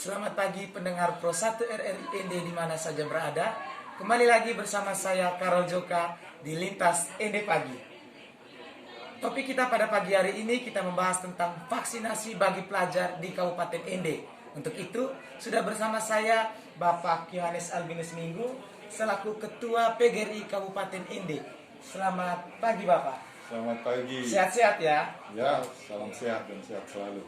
Selamat pagi pendengar Pro 1 RRI ND di mana saja berada. Kembali lagi bersama saya Karol Joka di Lintas ND Pagi. Topik kita pada pagi hari ini kita membahas tentang vaksinasi bagi pelajar di Kabupaten ND. Untuk itu sudah bersama saya Bapak Yohanes Albinus Minggu selaku Ketua PGRI Kabupaten ND. Selamat pagi Bapak. Selamat pagi. Sehat-sehat ya? Ya, salam sehat dan sehat selalu.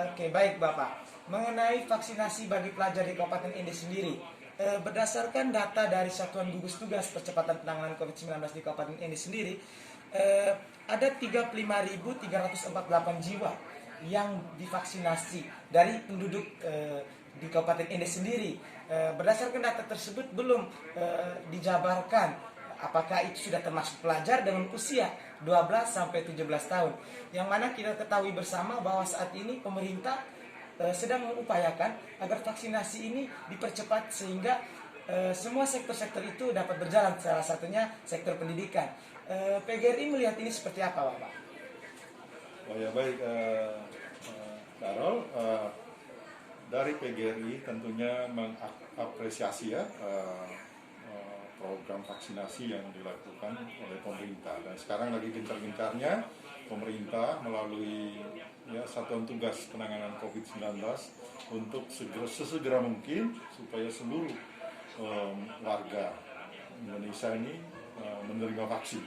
Oke, baik Bapak. Mengenai vaksinasi bagi pelajar di Kabupaten ND sendiri, berdasarkan data dari Satuan Gugus Tugas Percepatan Penanganan COVID-19 di Kabupaten ND sendiri, ada 35.348 jiwa yang divaksinasi dari penduduk di Kabupaten ND sendiri. Berdasarkan data tersebut belum dijabarkan apakah itu sudah termasuk pelajar dengan usia 12 sampai 17 tahun. Yang mana kita ketahui bersama bahwa saat ini pemerintah sedang mengupayakan agar vaksinasi ini dipercepat sehingga semua sektor-sektor itu dapat berjalan, salah satunya sektor pendidikan. PGRI melihat ini seperti apa, Bapak? Oh ya baik, Karol, dari PGRI tentunya mengapresiasi ya program vaksinasi yang dilakukan oleh pemerintah, dan sekarang lagi gencar-gencarnya pemerintah melalui Satuan Tugas Penanganan COVID-19 untuk sesegera mungkin supaya seluruh warga Indonesia ini menerima vaksin.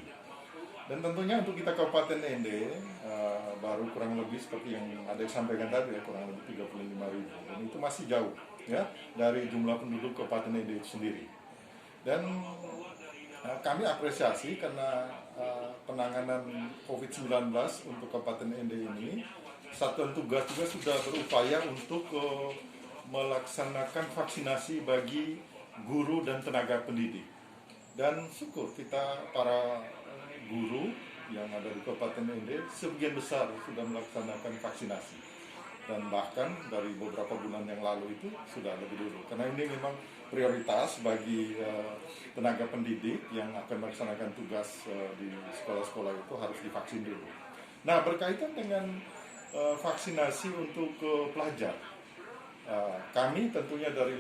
Dan tentunya untuk kita Kabupaten ND baru kurang lebih seperti yang ada disampaikan tadi ya, kurang lebih 35.000, dan itu masih jauh ya dari jumlah penduduk Kabupaten ND itu sendiri. Dan kami apresiasi karena penanganan COVID-19 untuk Kabupaten ND ini Satuan Tugas juga sudah berupaya untuk melaksanakan vaksinasi bagi guru dan tenaga pendidik. Dan syukur kita para guru yang ada di Kabupaten ND sebagian besar sudah melaksanakan vaksinasi. Dan bahkan dari beberapa bulan yang lalu itu sudah lebih dulu. Karena ini memang prioritas bagi tenaga pendidik yang akan melaksanakan tugas di sekolah-sekolah itu harus divaksin dulu. Nah, berkaitan dengan vaksinasi untuk pelajar, kami tentunya dari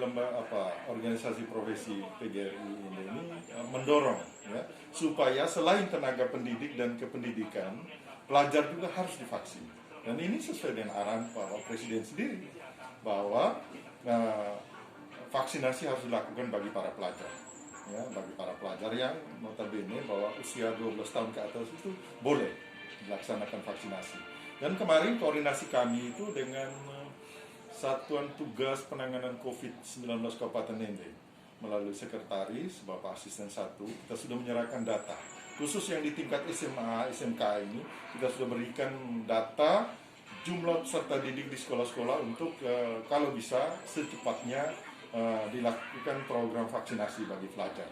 organisasi profesi PGRI ini mendorong ya, supaya selain tenaga pendidik dan kependidikan, pelajar juga harus divaksin. Dan ini sesuai dengan arahan Pak Presiden sendiri bahwa vaksinasi harus dilakukan bagi para pelajar. Ya, bagi para pelajar yang notabene bahwa usia 12 tahun ke atas itu boleh dilaksanakan vaksinasi. Dan kemarin koordinasi kami itu dengan Satuan Tugas Penanganan COVID-19 Kabupaten ND melalui sekretaris, Bapak Asisten 1, kita sudah menyerahkan data. Khusus yang di tingkat SMA, SMK ini, kita sudah berikan data jumlah peserta didik di sekolah-sekolah untuk kalau bisa secepatnya dilakukan program vaksinasi bagi pelajar.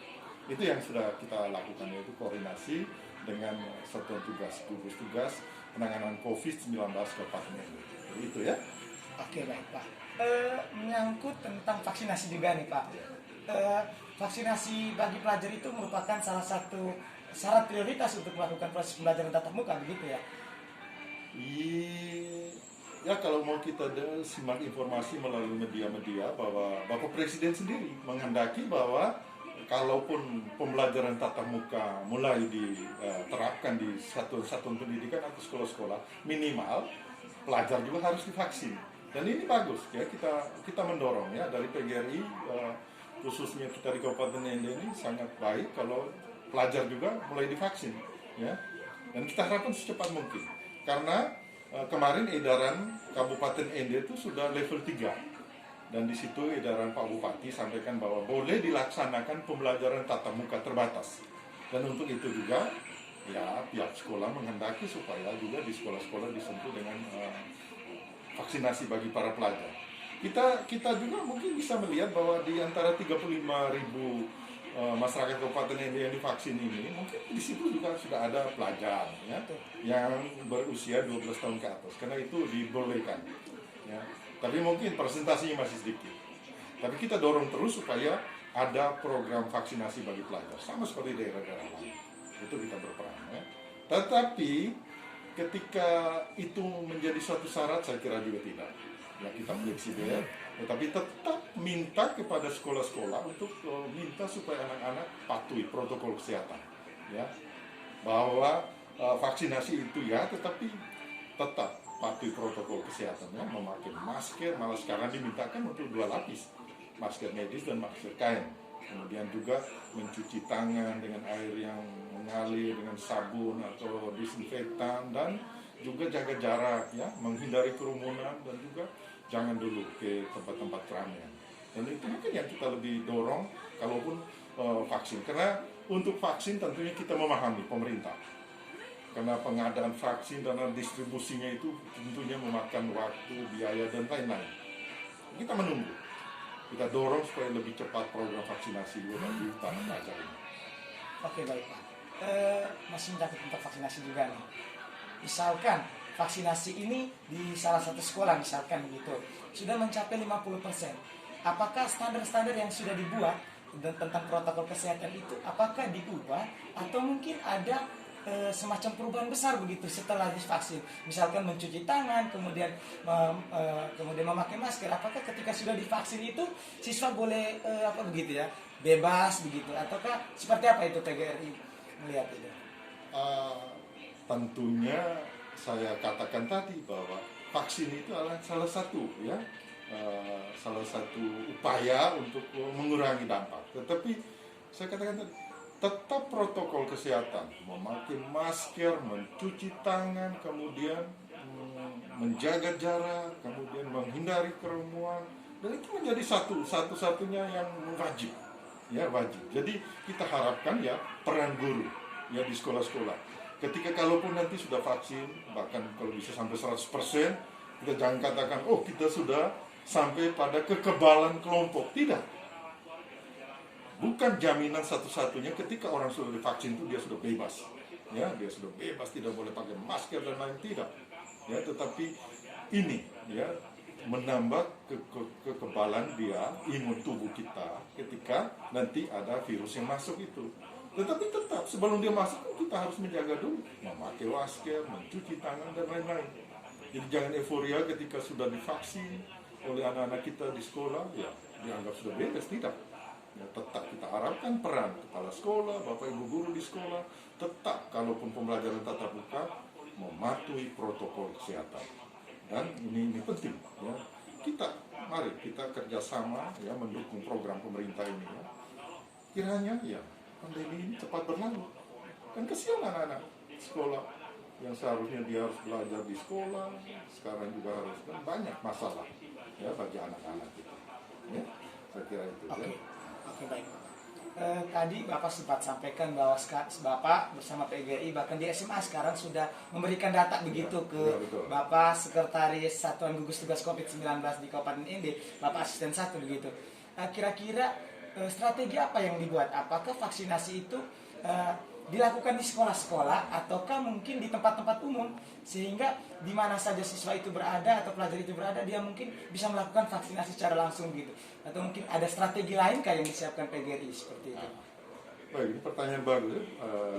Itu yang sudah kita lakukan, yaitu koordinasi dengan Satuan Gugus Tugas Penanganan COVID-19 Kabupaten ND. Itu ya. Oke, baik Pak. Menyangkut tentang vaksinasi juga nih Pak. Vaksinasi bagi pelajar itu merupakan salah satu syarat prioritas untuk melakukan proses pembelajaran tatap muka, begitu ya? Ya, kalau mau kita simak informasi melalui media-media bahwa Bapak Presiden sendiri menghendaki bahwa kalaupun pembelajaran tatap muka mulai diterapkan di satuan pendidikan atau sekolah-sekolah, minimal pelajar juga harus divaksin. Dan ini bagus ya, kita mendorong ya dari PGRI, khususnya kita di Kabupaten ND ini sangat baik kalau pelajar juga mulai divaksin ya. Dan kita harapkan secepat mungkin. Karena kemarin edaran Kabupaten ND itu sudah level 3. Dan di situ edaran Pak Bupati sampaikan bahwa boleh dilaksanakan pembelajaran tatap muka terbatas. Dan untuk itu juga ya pihak sekolah menghendaki supaya juga di sekolah-sekolah disentuh dengan vaksinasi bagi para pelajar. Kita juga mungkin bisa melihat bahwa di antara 35.000 masyarakat Kabupaten ND yang divaksin ini, mungkin di situ juga sudah ada pelajar ya, yang berusia 12 tahun ke atas, karena itu dibolehkan ya. Tapi mungkin presentasinya masih sedikit. Tapi kita dorong terus supaya ada program vaksinasi bagi pelajar, sama seperti daerah-daerah lain. Itu kita berperan ya. Tetapi ketika itu menjadi suatu syarat, saya kira juga tidak. ya kita fleksibel, tetapi tetap minta kepada sekolah-sekolah untuk minta supaya anak-anak patuhi protokol kesehatan, ya, bahwa vaksinasi itu ya, tetapi tetap patuhi protokol kesehatannya, memakai masker, malah sekarang dimintakan untuk 2 lapis, masker medis dan masker kain. Kemudian juga mencuci tangan dengan air yang mengalir dengan sabun atau disinfektan, dan juga jaga jarak, ya, menghindari kerumunan, dan juga jangan dulu ke tempat-tempat keramaian. Dan itu mungkin yang kita lebih dorong kalaupun vaksin, karena untuk vaksin tentunya kita memahami pemerintah, karena pengadaan vaksin dan distribusinya itu tentunya memakan waktu, biaya, dan lain-lain. Kita menunggu, kita dorong supaya lebih cepat program vaksinasi juga di tanah pelajar ini. Oke, baik Pak. Masih mencakup tentang vaksinasi juga nih. Misalkan vaksinasi ini di salah satu sekolah misalkan gitu sudah mencapai 50%. Apakah standar-standar yang sudah dibuat dan tentang protokol kesehatan itu apakah diubah atau mungkin ada semacam perubahan besar begitu setelah divaksin, misalkan mencuci tangan, kemudian memakai masker? Apakah ketika sudah divaksin itu siswa boleh apa begitu ya, bebas begitu, ataukah seperti apa itu PGRI melihat itu? Tentunya saya katakan tadi bahwa vaksin itu adalah salah satu, ya, salah satu upaya untuk mengurangi dampak. Tetapi saya katakan tadi, tetap protokol kesehatan, memakai masker, mencuci tangan, kemudian menjaga jarak, kemudian menghindari kerumunan, dan itu menjadi satu-satunya yang wajib, ya, wajib. Jadi kita harapkan ya peran guru, ya, di sekolah-sekolah, ketika kalaupun nanti sudah vaksin, bahkan kalau bisa sampai 100%, kita jangan katakan oh kita sudah sampai pada kekebalan kelompok. Tidak. Bukan jaminan satu-satunya ketika orang sudah divaksin itu dia sudah bebas, ya, dia sudah bebas, tidak boleh pakai masker dan lain, tidak, ya, tetapi ini, ya, menambah kekebalan dia, imun tubuh kita ketika nanti ada virus yang masuk itu. Tetapi tetap sebelum dia masuk kita harus menjaga dulu, memakai masker, mencuci tangan, dan lain-lain. Jadi jangan euforia ketika sudah divaksin oleh anak-anak kita di sekolah, ya, dianggap sudah bebas. Tidak. Ya, tetap kita harapkan peran kepala sekolah, bapak ibu guru di sekolah, tetap kalaupun pembelajaran tatap muka mematuhi protokol kesehatan. Dan ini penting, ya. Mari kita kerjasama, ya, mendukung program pemerintah ini, ya. Kiranya ya pandemi ini cepat berlalu. Kan kesian anak-anak sekolah yang seharusnya dia harus belajar di sekolah, sekarang juga harus, kan banyak masalah, ya, bagi anak-anak kita. Ya, saya kira itu. Oke. Ya. Oke, baik. Tadi Bapak sempat sampaikan bahwa Bapak bersama PGRI bahkan di SMA sekarang sudah memberikan data begitu ke Bapak Sekretaris Satuan Gugus Tugas COVID-19 di Kabupaten ND, Bapak Asisten 1 begitu. Kira-kira strategi apa yang dibuat? Apakah vaksinasi itu dilakukan di sekolah-sekolah ataukah mungkin di tempat-tempat umum, sehingga di mana saja siswa itu berada atau pelajar itu berada dia mungkin bisa melakukan vaksinasi secara langsung gitu, atau mungkin ada strategi lain yang disiapkan PGRI seperti itu? Baik, ini pertanyaan bagus,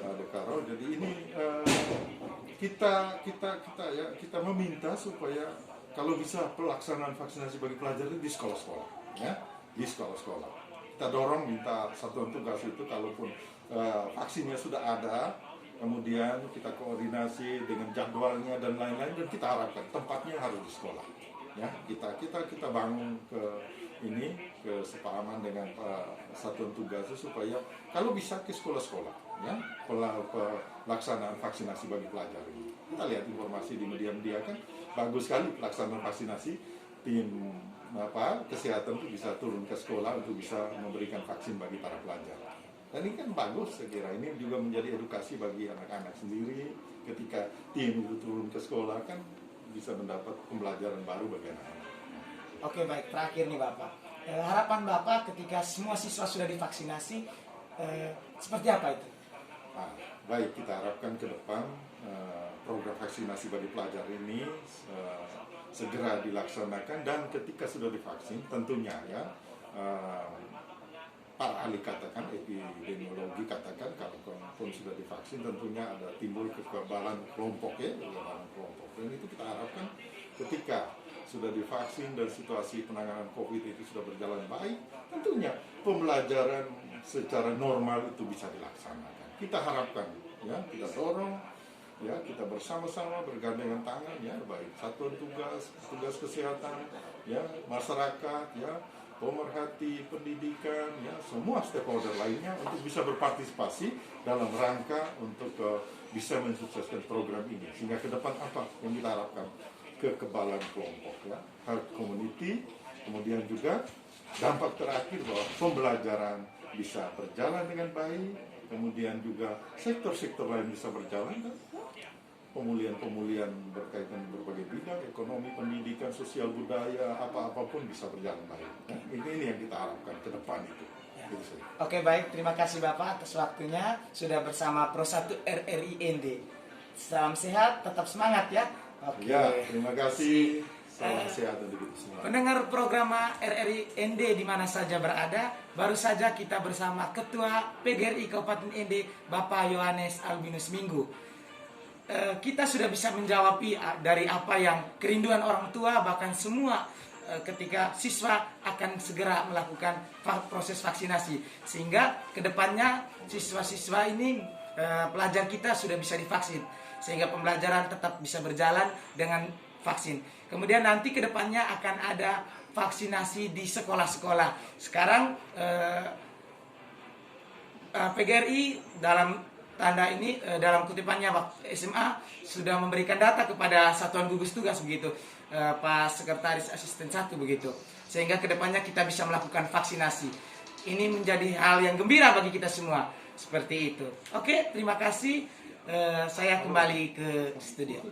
Ade Karo. Jadi ini kita meminta supaya kalau bisa pelaksanaan vaksinasi bagi pelajar di sekolah-sekolah, ya, di sekolah-sekolah. Kita dorong minta satuan tugas itu kalaupun vaksinnya sudah ada, kemudian kita koordinasi dengan jadwalnya dan lain-lain, dan kita harapkan tempatnya harus di sekolah, ya. Kita bangun kesepahaman dengan satuan tugas supaya kalau bisa ke sekolah-sekolah, ya, pelaksanaan vaksinasi bagi pelajar ini. Kita lihat informasi di media-media kan bagus sekali pelaksanaan vaksinasi, tim kesehatan itu bisa turun ke sekolah untuk bisa memberikan vaksin bagi para pelajar. Dan ini kan bagus, saya kira ini juga menjadi edukasi bagi anak-anak sendiri, ketika tim itu turun ke sekolah kan bisa mendapat pembelajaran baru bagi anak-anak. Oke, baik, terakhir nih Bapak, harapan Bapak ketika semua siswa sudah divaksinasi seperti apa itu? Baik, kita harapkan ke depan program vaksinasi bagi pelajar ini segera dilaksanakan, dan ketika sudah divaksin tentunya, ya, para ahli katakan, epidemiologi katakan kalau pun sudah divaksin tentunya ada timbul kekebalan kelompok, ya, kekebalan kelompok. Dan itu kita harapkan ketika sudah divaksin dan situasi penanganan COVID itu sudah berjalan baik, tentunya pembelajaran secara normal itu bisa dilaksanakan. Kita harapkan, ya, kita dorong, ya, kita bersama-sama bergandengan tangan, ya, baik satuan tugas, tugas kesehatan, ya, masyarakat, ya, pemerhati pendidikan, ya, semua stakeholder lainnya untuk bisa berpartisipasi dalam rangka untuk bisa mensukseskan program ini. Sehingga ke depan apa yang kita harapkan? Kekebalan kelompok, ya, herd community, kemudian juga dampak terakhir bahwa pembelajaran bisa berjalan dengan baik, kemudian juga sektor-sektor lain bisa berjalan, dan pemulihan-pemulihan berkaitan berbagai bidang, ekonomi, pendidikan, sosial, budaya, apa-apapun bisa berjalan baik. Nah, ini yang kita harapkan ke depan itu. Gitu saja. Oke, baik, terima kasih Bapak atas waktunya sudah bersama Pro 1 RRI ND. Salam sehat, tetap semangat ya. Oke. Ya, terima kasih. Salam sehat untuk kita semua. Pendengar program RRI ND di mana saja berada, baru saja kita bersama Ketua PGRI Kabupaten ND, Bapak Yohanes Albinus Minggu. Kita sudah bisa menjawab dari apa yang kerinduan orang tua, bahkan semua ketika siswa akan segera melakukan proses vaksinasi, sehingga kedepannya siswa-siswa ini pelajar kita sudah bisa divaksin, sehingga pembelajaran tetap bisa berjalan dengan vaksin. Kemudian nanti kedepannya akan ada vaksinasi di sekolah-sekolah. Sekarang PGRI dalam tanda ini dalam kutipannya SMA sudah memberikan data kepada satuan gugus tugas begitu, Pak Sekretaris Asisten 1 begitu, sehingga kedepannya kita bisa melakukan vaksinasi. Ini menjadi hal yang gembira bagi kita semua, seperti itu. Oke, terima kasih. Saya kembali ke studio.